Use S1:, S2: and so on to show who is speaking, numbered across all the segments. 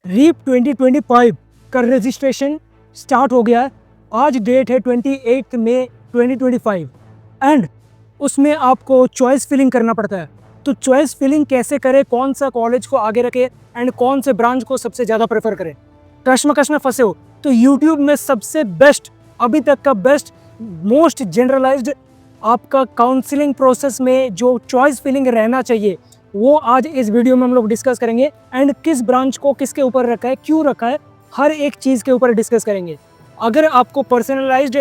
S1: Reap 2025 का registration start हो गया है। आज डेट है 28 मई 2025 एंड उसमें आपको चॉइस फिलिंग करना पड़ता है। तो चॉइस फिलिंग कैसे करें, कौन सा कॉलेज को आगे रखे एंड कौन से ब्रांच को सबसे ज़्यादा प्रेफर करें, कश्मकश में फंसे हो तो यूट्यूब में सबसे बेस्ट, अभी तक का बेस्ट, मोस्ट जनरलाइज्ड आपका काउंसलिंग प्रोसेस में जो चॉइस फिलिंग रहना चाहिए वो आज इस वीडियो में हम लोग डिस्कस करेंगे एंड किस ब्रांच को किसके ऊपर रखा है, क्यों रखा है, हर एक चीज़ के ऊपर डिस्कस करेंगे। अगर आपको पर्सनलाइज्ड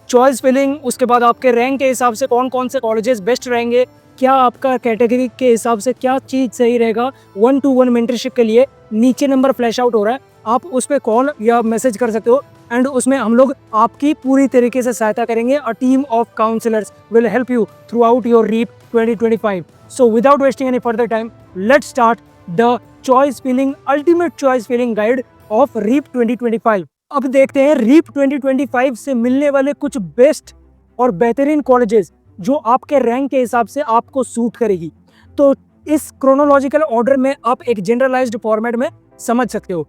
S1: चॉइस फिलिंग, उसके बाद आपके रैंक के हिसाब से कौन कौन से कॉलेजेस बेस्ट रहेंगे, क्या आपका कैटेगरी के हिसाब से क्या चीज़ सही रहेगा, 1-to-1 मेंटरशिप के लिए नीचे नंबर फ्लैश आउट हो रहा है, आप उस पर कॉल या मैसेज कर सकते हो एंड उसमें हम लोग आपकी पूरी तरीके से सहायता करेंगे। A team of counsellors will help you throughout your REAP 2025। So without wasting any further time, let's start the choice filling, ultimate choice filling guide of REAP 2025। अब देखते हैं REAP 2025 से मिलने वाले कुछ बेस्ट और बेहतरीन कॉलेजेस जो आपके रैंक के हिसाब से आपको सूट करेगी। तो इस क्रोनोलॉजिकल ऑर्डर में आप एक जनरलाइज्ड फॉर्मेट में समझ सकते हो।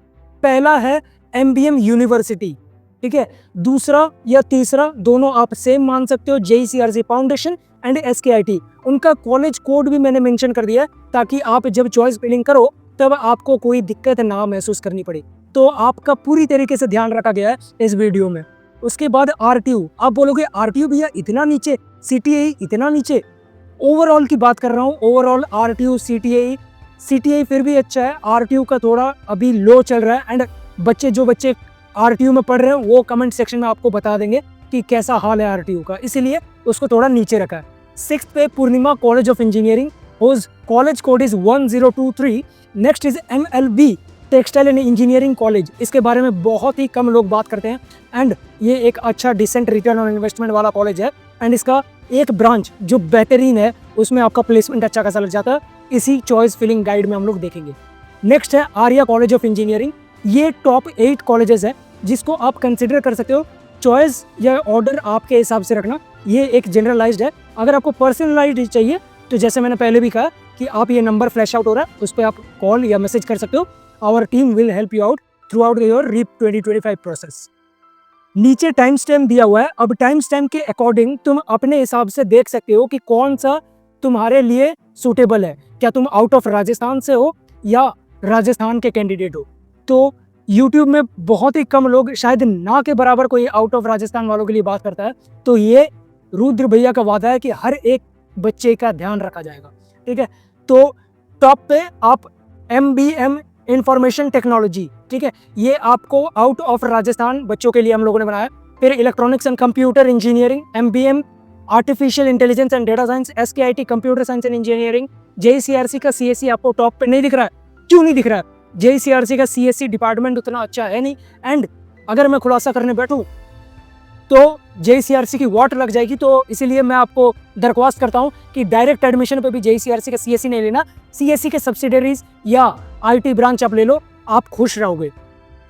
S1: पहला है MBM यूनिवर्सिटी, ठीक है। दूसरा या तीसरा दोनों आप सेम मान सकते हो, JCRC फाउंडेशन एंड SKIT। उनका कॉलेज कोड भी मैंने मेंशन कर दिया है ताकि आप जब चॉइस फिलिंग करो तब आपको कोई दिक्कत ना महसूस करनी पड़े। तो आपका पूरी तरीके से ध्यान रखा गया है इस वीडियो में। उसके बाद RTU, आप बोलोगे RTU भैया इतना नीचे, CTAE इतना नीचे। ओवरऑल की बात कर रहा हूँ, ओवरऑल RTU CTAE फिर भी अच्छा है, RTU का थोड़ा अभी लो चल रहा है एंड जो बच्चे RTU में पढ़ रहे हैं वो कमेंट सेक्शन में आपको बता देंगे कि कैसा हाल है RTU का, इसीलिए उसको थोड़ा नीचे रखा है। 6th पे Purnima college of engineering, whose college code is 1023। Next is MLB textile and engineering college. इसके बारे में बहुत ही कम लोग बात करते हैं एंड ये एक अच्छा डिसेंट रिटर्न ऑन इन्वेस्टमेंट वाला कॉलेज है एंड इसका एक ब्रांच जो बेहतरीन है उसमें आपका प्लेसमेंट अच्छा खासा लग जाता है। इसी चॉइस फिलिंग गाइड में हम लोग देखेंगे। नेक्स्ट है आर्या कॉलेज ऑफ इंजीनियरिंग। ये टॉप 8 कॉलेजेस है जिसको आप कंसिडर कर सकते हो। चॉइस या ऑर्डर आपके हिसाब से रखना, ये एक जनरलाइज्ड है। अगर आपको पर्सनलाइज्ड चाहिए तो जैसे मैंने पहले भी कहा कि आप ये नंबर फ्लैश आउट हो रहा है उस पर आप कॉल या मैसेज कर सकते हो। Our team will help you out throughout your REAP 2025 process. नीचे टाइम स्टैम्प दिया हुआ है। अब टाइम स्टैम्प के अकॉर्डिंग तुम अपने हिसाब से देख सकते हो कि कौन सा तुम्हारे लिए सूटेबल है। क्या तुम आउट ऑफ राजस्थान से हो या राजस्थान के कैंडिडेट हो। तो YouTube में बहुत ही कम लोग, शायद ना के बराबर कोई आउट ऑफ राजस्थान वालों के लिए बात करता है। तो ये रुद्र भैया का वादा है कि हर एक बच्चे का ध्यान रखा जाएगा, ठीक है। तो टॉप पे आप MBM इंफॉर्मेशन टेक्नोलॉजी, ठीक है, ये आपको आउट ऑफ राजस्थान बच्चों के लिए हम लोगों ने बनाया। फिर electronics and computer engineering, MBM artificial intelligence and data science, SKIT computer science and engineering. JCRC का CSE आपको टॉप पे नहीं दिख रहा है, क्यों नहीं दिख रहा है? JCRC का CSE डिपार्टमेंट उतना अच्छा है नहीं एंड अगर मैं खुलासा करने बैठूं तो JCRC की वॉट लग जाएगी। तो इसीलिए मैं आपको दरख्वास्त करता हूं कि डायरेक्ट एडमिशन पे भी JCRC का CSE नहीं लेना। CSE के सब्सिडरीज या IT ब्रांच आप ले लो, आप खुश रहोगे।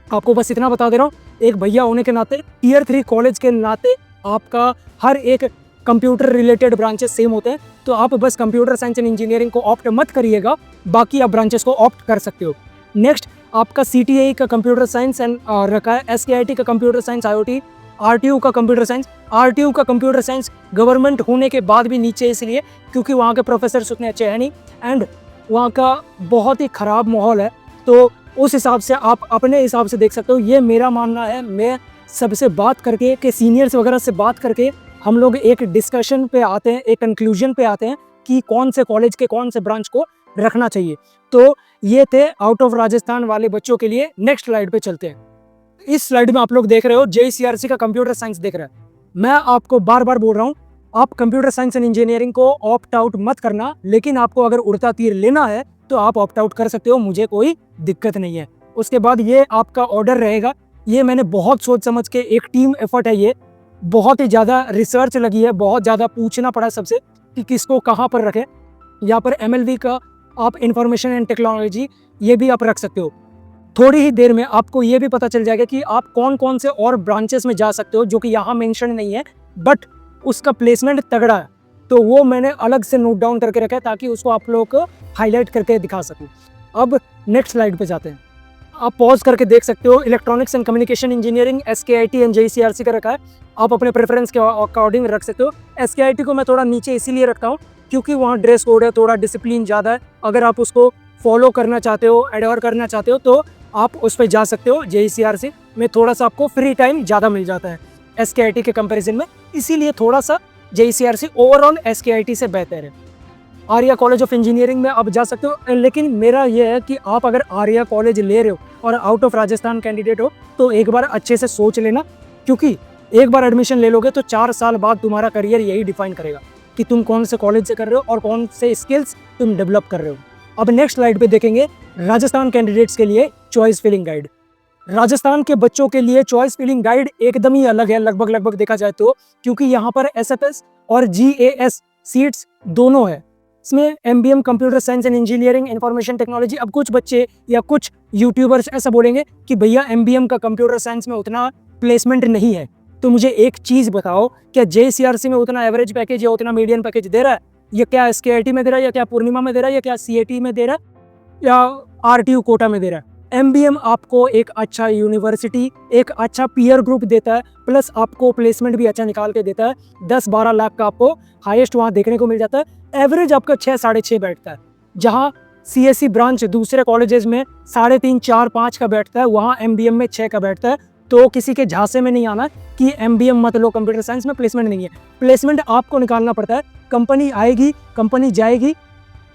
S1: आपको बस इतना बता दे रहा हूँ, एक भैया होने के नाते, Tier 3 कॉलेज के नाते आपका हर एक कंप्यूटर रिलेटेड ब्रांचेस सेम होते हैं। तो आप बस कंप्यूटर साइंस एंड इंजीनियरिंग को ऑप्ट मत करिएगा, बाकी आप ब्रांचेस को ऑप्ट कर सकते हो। नेक्स्ट आपका CTAE का कंप्यूटर साइंस एंड रखा है, SKIT का कंप्यूटर साइंस IoT, RTU का कंप्यूटर साइंस। RTU का कंप्यूटर साइंस गवर्नमेंट होने के बाद भी नीचे इसलिए क्योंकि वहाँ के प्रोफेसर्स उतने अच्छे हैं नहीं एंड वहाँ का बहुत ही ख़राब माहौल है। तो उस हिसाब से आप अपने हिसाब से देख सकते हो। ये मेरा मानना है, मैं सबसे बात करके के सीनियर्स वगैरह से बात करके हम लोग एक डिस्कशन पे आते हैं, एक कंक्लूजन पे आते हैं कि कौन से कॉलेज के कौन से ब्रांच को रखना चाहिए। तो ये थे आउट ऑफ राजस्थान वाले बच्चों के लिए। नेक्स्ट स्लाइड पे चलते हैं। इस स्लाइड में आप लोग देख रहे हो JCRC का कंप्यूटर साइंस दिख रहा है। मैं आपको बार बार बोल रहा हूँ, आप कंप्यूटर साइंस एंड इंजीनियरिंग को ऑप्ट आउट मत करना, लेकिन आपको अगर उड़ता तीर लेना है तो आप ऑप्ट आउट कर सकते हो, मुझे कोई दिक्कत नहीं है। उसके बाद ये आपका ऑर्डर रहेगा। ये मैंने बहुत सोच समझ के, एक टीम एफर्ट है, ये बहुत ही ज़्यादा रिसर्च लगी है, बहुत ज़्यादा पूछना पड़ा सबसे कि किसको कहाँ पर रखें। यहाँ पर MLB का आप इंफॉर्मेशन एंड टेक्नोलॉजी ये भी आप रख सकते हो। थोड़ी ही देर में आपको ये भी पता चल जाएगा कि आप कौन कौन से और ब्रांचेस में जा सकते हो जो कि यहाँ मेंशन नहीं है बट उसका प्लेसमेंट तगड़ा है। तो वो मैंने अलग से नोट डाउन करके रखा है ताकि उसको आप लोगों को हाईलाइट करके दिखा सकूँ। अब नेक्स्ट स्लाइड पे जाते हैं। आप पॉज करके देख सकते हो। Electronics and communication engineering SKIT and JECRC का रखा है, आप अपने प्रेफरेंस के अकॉर्डिंग रख सकते हो। SKIT को मैं थोड़ा नीचे इसीलिए रखता हूँ क्योंकि वहाँ ड्रेस कोड है, थोड़ा डिसिप्लिन ज़्यादा है। अगर आप उसको फॉलो करना चाहते हो, एडोर करना चाहते हो तो आप उस पर जा सकते हो। JECRC में थोड़ा सा आपको फ्री टाइम ज़्यादा मिल जाता है SKIT के कंपेरिजन में, इसीलिए थोड़ा सा JECRC ओवरऑल SKIT से बेहतर है। आर्या कॉलेज ऑफ इंजीनियरिंग में आप जा सकते हो, लेकिन मेरा ये है कि आप अगर आर्या कॉलेज ले रहे हो और आउट ऑफ राजस्थान कैंडिडेट हो तो एक बार अच्छे से सोच लेना, क्योंकि एक बार एडमिशन ले लोगे तो 4 साल बाद तुम्हारा करियर यही डिफाइन करेगा कि तुम कौन से कॉलेज से कर रहे हो और कौन से स्किल्स तुम डेवलप कर रहे हो। अब नेक्स्ट स्लाइड पे देखेंगे राजस्थान कैंडिडेट्स के लिए चॉइस फिलिंग गाइड। राजस्थान के बच्चों के लिए चॉइस फिलिंग गाइड एकदम ही अलग है लगभग देखा जाए तो, क्योंकि यहाँ पर SFS और GAS सीट्स दोनों है। इसमें MBM computer science and engineering information technology. अब कुछ बच्चे या कुछ यूट्यूबर्स ऐसा बोलेंगे कि भैया MBM का कंप्यूटर साइंस में उतना प्लेसमेंट नहीं है, तो मुझे एक चीज़ बताओ, क्या JECRC में उतना एवरेज पैकेज या उतना मीडियन पैकेज दे रहा है? या क्या SKIT में दे रहा है, या क्या पूर्णिमा में दे रहा है, या क्या CAT में दे रहा है, या RTU कोटा में दे रहा है? MBM आपको एक अच्छा यूनिवर्सिटी, एक अच्छा पीयर ग्रुप देता है, प्लस आपको प्लेसमेंट भी अच्छा निकाल के देता है। 10-12 लाख का आपको हाईएस्ट वहाँ देखने को मिल जाता है। एवरेज आपका 6-6.5 बैठता है। जहाँ CSE ब्रांच दूसरे कॉलेजेस में 3.5, 4, 5 का बैठता है, वहाँ MBM में 6 का बैठता है। तो किसी के झांसे में नहीं आना कि MBM मत लो, कंप्यूटर साइंस में प्लेसमेंट नहीं है। प्लेसमेंट आपको निकालना पड़ता है। कंपनी आएगी, कंपनी जाएगी,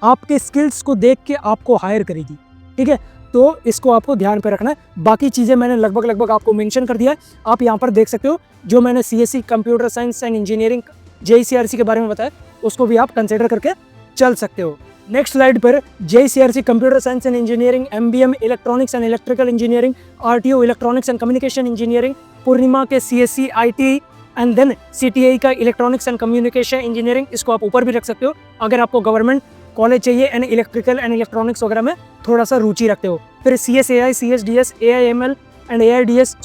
S1: आपके स्किल्स को देख के आपको हायर करेगी, ठीक है? तो इसको आपको ध्यान पे रखना है। बाकी चीज़ें मैंने लगभग आपको मेंशन कर दिया है, आप यहाँ पर देख सकते हो। जो मैंने CSE computer science and engineering JECRC के बारे में बताया, उसको भी आप कंसिडर करके चल सकते हो। नेक्स्ट स्लाइड पर JECRC computer science and engineering, MBM electronics and electrical engineering, RTO electronics and communication engineering, Purnima के CSE IT and then CTI का इलेक्ट्रॉनिक्स एंड कम्युनिकेशन इंजीनियरिंग। इसको आप ऊपर भी रख सकते हो अगर आपको गवर्नमेंट कॉलेज चाहिए एंड इलेक्ट्रिकल एंड इलेक्ट्रॉनिक्स वगैरह में थोड़ा सा रुचि रखते हो। फिर CSAI, CSDS, AIML and AIDS,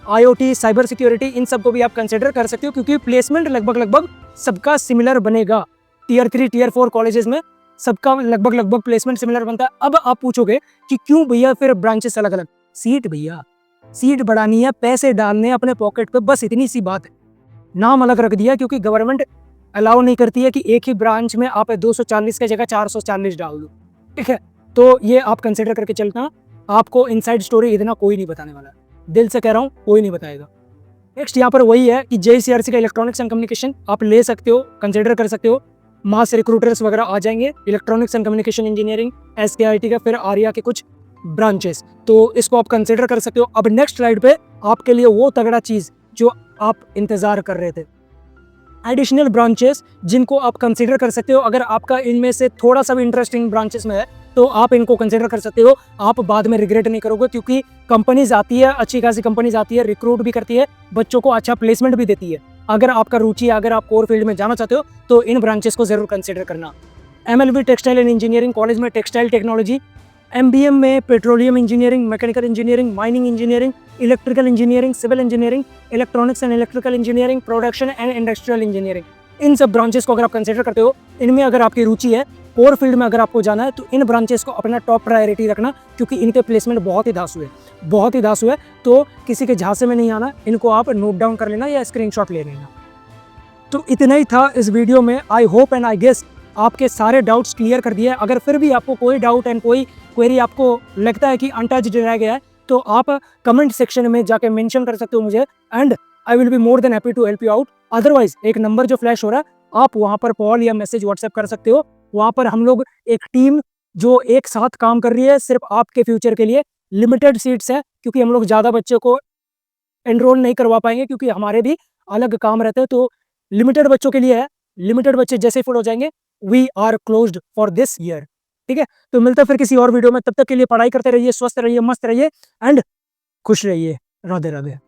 S1: IoT, cyber security, इन सब को भी आप कंसिडर कर सकते हो, क्योंकि प्लेसमेंट लगभग सबका सिमिलर बनेगा। Tier 3, Tier 4 कॉलेजेस में सबका लगभग प्लेसमेंट सिमिलर बनता है। अब आप पूछोगे कि क्यों भैया फिर ब्रांचेस अलग अलग? सीट भैया, सीट बढ़ानी है, पैसे डालने अपने पॉकेट पे, बस इतनी सी बात है। नाम अलग रख दिया क्योंकि गवर्नमेंट अलाउ नहीं करती है कि एक ही ब्रांच में आप 240 की जगह 440 डाल दो, ठीक है? तो ये आप कंसिडर करके चलना। आपको इनसाइड स्टोरी इतना कोई नहीं बताने वाला, दिल से कह रहा हूँ, कोई नहीं बताएगा। नेक्स्ट यहाँ पर वही है कि JECRC का इलेक्ट्रॉनिक्स एंड कम्युनिकेशन आप ले सकते हो, कंसिडर कर सकते हो। मास रिक्रूटर्स वगैरह आ जाएंगे। Electronics and communication engineering SKIT का, फिर आर्या के कुछ ब्रांचेस, तो इसको आप कंसिडर कर सकते हो। अब नेक्स्ट स्लाइड पे आपके लिए वो तगड़ा चीज़ जो आप इंतज़ार कर रहे थे, एडिशनल ब्रांचेस जिनको आप कंसिडर कर सकते हो। अगर आपका इनमें से थोड़ा सा भी इंटरेस्टिंग ब्रांचेस में है तो आप इनको कंसिडर कर सकते हो। आप बाद में रिग्रेट नहीं करोगे, क्योंकि कंपनीज आती है, अच्छी खासी कंपनीज आती है, रिक्रूट भी करती है, बच्चों को अच्छा प्लेसमेंट भी देती है। अगर आपका रुचि है, अगर आप कोर फील्ड में जाना चाहते हो तो इन ब्रांचेस को जरूर कंसिडर करना। MLB textile and engineering college में टेक्सटाइल टेक्नोलॉजी, MBM में petroleum engineering, mechanical engineering, mining engineering, electrical engineering, civil engineering, electronics and electrical engineering, production and industrial engineering. इन सब ब्रांचेस को अगर आप कंसिडर करते हो, इनमें अगर आपकी रुचि है, कोर फील्ड में अगर आपको जाना है, तो इन ब्रांचेस को अपना टॉप प्रायोरिटी रखना, क्योंकि इनके प्लेसमेंट बहुत ही धांसू है। तो किसी के झांसे में नहीं आना, इनको आप नोट डाउन कर लेना या स्क्रीनशॉट ले लेना। तो इतना ही था इस वीडियो में। I hope and I guess आपके सारे डाउट्स क्लियर कर दिया है। अगर फिर भी आपको कोई डाउट एंड कोई क्वेरी आपको लगता है कि अनटच्ड रह गया है, तो आप कमेंट सेक्शन में जाके मेंशन कर सकते हो मुझे, and I will be more than happy to help you out. Otherwise एक नंबर जो फ्लैश हो रहा है, आप वहाँ पर कॉल या मैसेज व्हाट्सएप कर सकते हो। वहाँ पर हम लोग एक टीम जो एक साथ काम कर रही है, सिर्फ आपके फ्यूचर के लिए। लिमिटेड सीट्स है, क्योंकि हम लोग ज़्यादा बच्चों को एनरोल नहीं करवा पाएंगे, क्योंकि हमारे भी अलग काम रहते हैं। तो लिमिटेड बच्चों के लिए है। लिमिटेड बच्चे जैसे फुल हो जाएंगे, we are closed for this year, ठीक है? तो मिलता है फिर किसी और वीडियो में। तब तक के लिए पढ़ाई करते रहिए, स्वस्थ रहिए, मस्त रहिए एंड खुश रहिए। राधे राधे।